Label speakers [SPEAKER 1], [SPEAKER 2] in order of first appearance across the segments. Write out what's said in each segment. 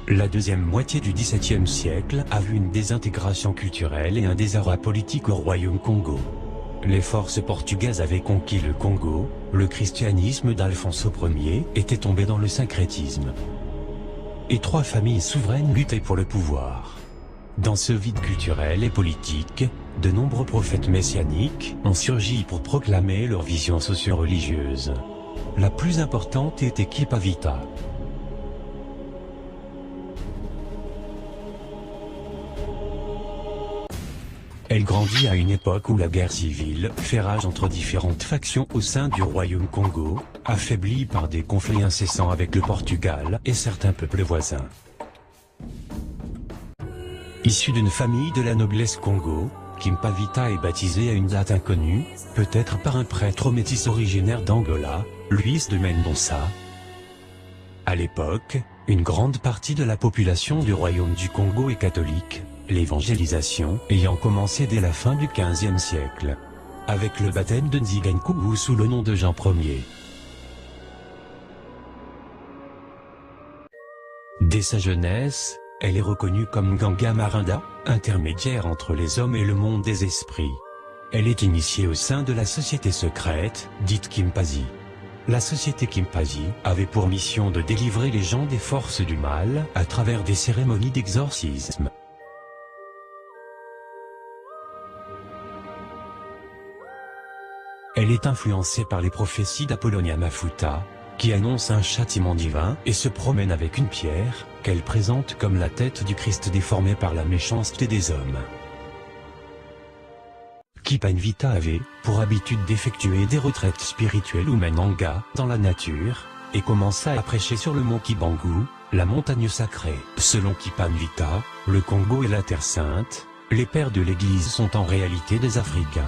[SPEAKER 1] La deuxième moitié du XVIIe siècle a vu une désintégration culturelle et un désarroi politique au royaume Congo. Les forces portugaises avaient conquis le Congo, le christianisme d'Alfonso Ier était tombé dans le syncrétisme. Et trois familles souveraines luttaient pour le pouvoir. Dans ce vide culturel et politique, de nombreux prophètes messianiques ont surgi pour proclamer leur vision socio-religieuse. La plus importante était Kipavita. Elle grandit à une époque où la guerre civile fait rage entre différentes factions au sein du royaume Congo, affaiblie par des conflits incessants avec le Portugal et certains peuples voisins. Issue d'une famille de la noblesse Congo, Kipavita est baptisée à une date inconnue, peut-être par un prêtre métis originaire d'Angola, Luis de Mendonça. À l'époque, une grande partie de la population du royaume du Congo est catholique, l'évangélisation ayant commencé dès la fin du XVe siècle, avec le baptême de Nzigankougou sous le nom de Jean Ier. Dès sa jeunesse, elle est reconnue comme Nganga Marinda, intermédiaire entre les hommes et le monde des esprits. Elle est initiée au sein de la société secrète, dite Kimpazi. La société Kimpazi avait pour mission de délivrer les gens des forces du mal à travers des cérémonies d'exorcisme. Elle est influencée par les prophéties d'Apollonia Mafuta, qui annonce un châtiment divin et se promène avec une pierre, qu'elle présente comme la tête du Christ déformée par la méchanceté des hommes. Kipavita avait pour habitude d'effectuer des retraites spirituelles ou mananga dans la nature, et commença à prêcher sur le mont Kibangu, la montagne sacrée. Selon Kipavita, le Congo et la Terre Sainte, les pères de l'Église sont en réalité des Africains.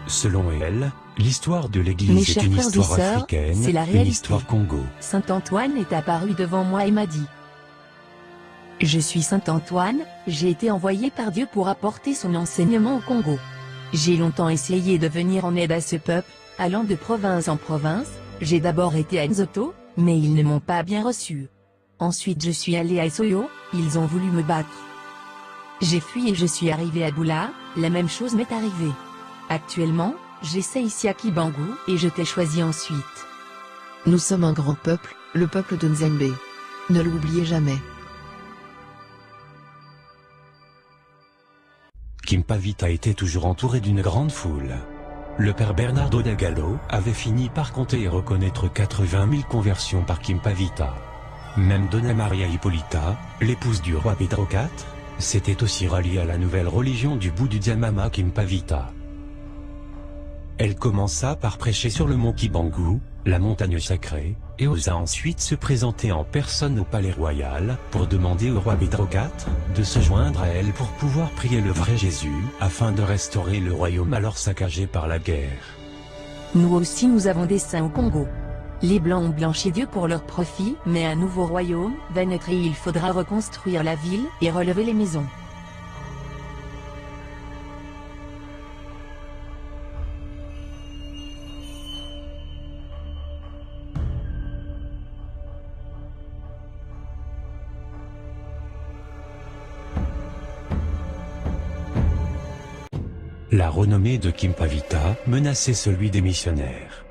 [SPEAKER 1] Selon elle, l'histoire de l'Église est une histoire africaine, une histoire Congo.
[SPEAKER 2] Saint Antoine est apparu devant moi et m'a dit: Je suis Saint Antoine, j'ai été envoyé par Dieu pour apporter son enseignement au Congo. J'ai longtemps essayé de venir en aide à ce peuple, allant de province en province, j'ai d'abord été à Nzoto, mais ils ne m'ont pas bien reçu. Ensuite je suis allé à Soyo, ils ont voulu me battre. J'ai fui et je suis arrivé à Boula, la même chose m'est arrivée. Actuellement, j'essaie ici à Kibangu et je t'ai choisi ensuite.
[SPEAKER 3] Nous sommes un grand peuple, le peuple de Nzembe. Ne l'oubliez jamais.
[SPEAKER 1] Kipavita était toujours entouré d'une grande foule. Le père Bernardo da Gallo avait fini par compter et reconnaître 80 000 conversions par Kipavita. Même Donna Maria Hippolyta, l'épouse du roi Pedro IV, s'était aussi ralliée à la nouvelle religion du Bouddha Mama Kipavita. Elle commença par prêcher sur le mont Kibangu, la montagne sacrée, et osa ensuite se présenter en personne au palais royal pour demander au roi Pedro IV de se joindre à elle pour pouvoir prier le vrai Jésus afin de restaurer le royaume alors saccagé par la guerre.
[SPEAKER 2] Nous aussi nous avons des saints au Congo. Les Blancs ont blanchi Dieu pour leur profit, mais un nouveau royaume va naître et il faudra reconstruire la ville et relever les maisons.
[SPEAKER 1] La renommée de Kipavita menaçait celui des missionnaires.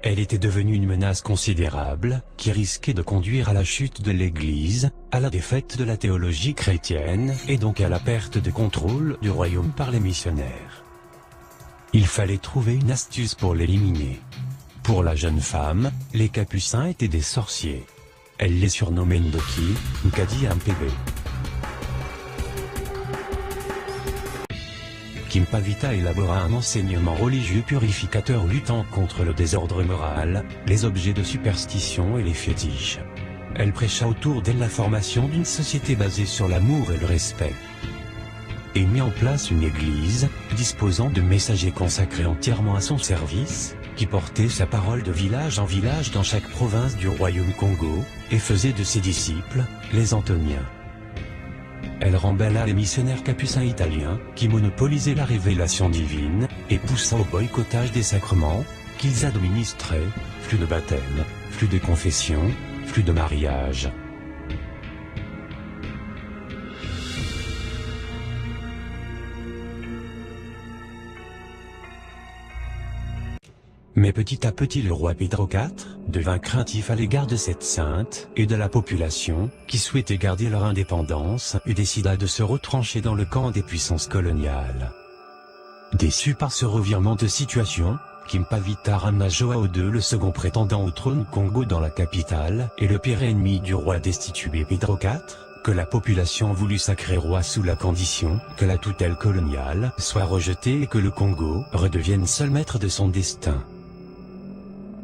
[SPEAKER 1] Elle était devenue une menace considérable, qui risquait de conduire à la chute de l'Église, à la défaite de la théologie chrétienne, et donc à la perte de contrôle du royaume par les missionnaires. Il fallait trouver une astuce pour l'éliminer. Pour la jeune femme, les Capucins étaient des sorciers. Elle les surnommait Ndoki, Nkadi Mpebe. Kipavita élabora un enseignement religieux purificateur luttant contre le désordre moral, les objets de superstition et les fétiches. Elle prêcha autour d'elle la formation d'une société basée sur l'amour et le respect. Et mit en place une église, disposant de messagers consacrés entièrement à son service, qui portait sa parole de village en village dans chaque province du royaume Congo, et faisait de ses disciples, les Antoniens. Elle rembella les missionnaires capucins italiens, qui monopolisaient la révélation divine, et poussa au boycottage des sacrements, qu'ils administraient, flux de baptême, flux de confession, flux de mariage. Mais petit à petit le roi Pedro IV devint craintif à l'égard de cette sainte et de la population, qui souhaitait garder leur indépendance, et décida de se retrancher dans le camp des puissances coloniales. Déçu par ce revirement de situation, Kimpavita ramena Joao II, le second prétendant au trône Congo dans la capitale, et le pire ennemi du roi destitué Pedro IV, que la population voulut sacrer roi sous la condition que la tutelle coloniale soit rejetée et que le Congo redevienne seul maître de son destin.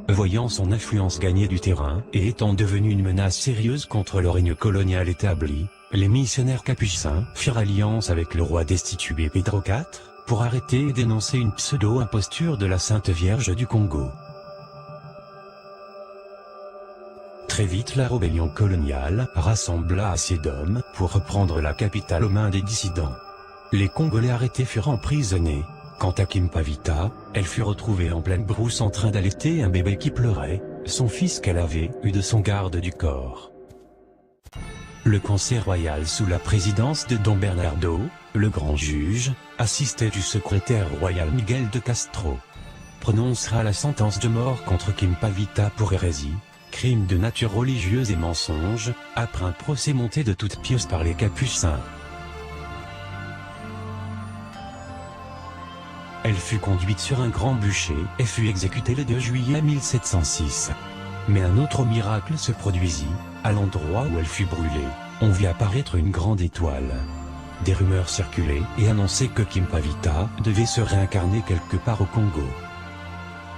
[SPEAKER 1] Voyant son influence gagner du terrain, et étant devenu une menace sérieuse contre le règne colonial établi, les missionnaires capucins firent alliance avec le roi destitué Pedro IV, pour arrêter et dénoncer une pseudo-imposture de la Sainte Vierge du Congo. Très vite la rébellion coloniale rassembla assez d'hommes pour reprendre la capitale aux mains des dissidents. Les Congolais arrêtés furent emprisonnés. Quant à Kimpavita, elle fut retrouvée en pleine brousse en train d'allaiter un bébé qui pleurait, son fils qu'elle avait eu de son garde du corps. Le conseil royal sous la présidence de Don Bernardo, le grand juge, assisté du secrétaire royal Miguel de Castro, prononcera la sentence de mort contre Kimpavita pour hérésie, crime de nature religieuse et mensonge, après un procès monté de toutes pièces par les capucins. Elle fut conduite sur un grand bûcher et fut exécutée le 2 juillet 1706. Mais un autre miracle se produisit, à l'endroit où elle fut brûlée, on vit apparaître une grande étoile. Des rumeurs circulaient et annonçaient que Kimpavita devait se réincarner quelque part au Congo.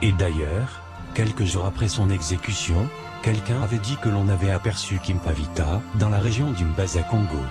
[SPEAKER 1] Et d'ailleurs, quelques jours après son exécution, quelqu'un avait dit que l'on avait aperçu Kimpavita dans la région du Mbaza Congo.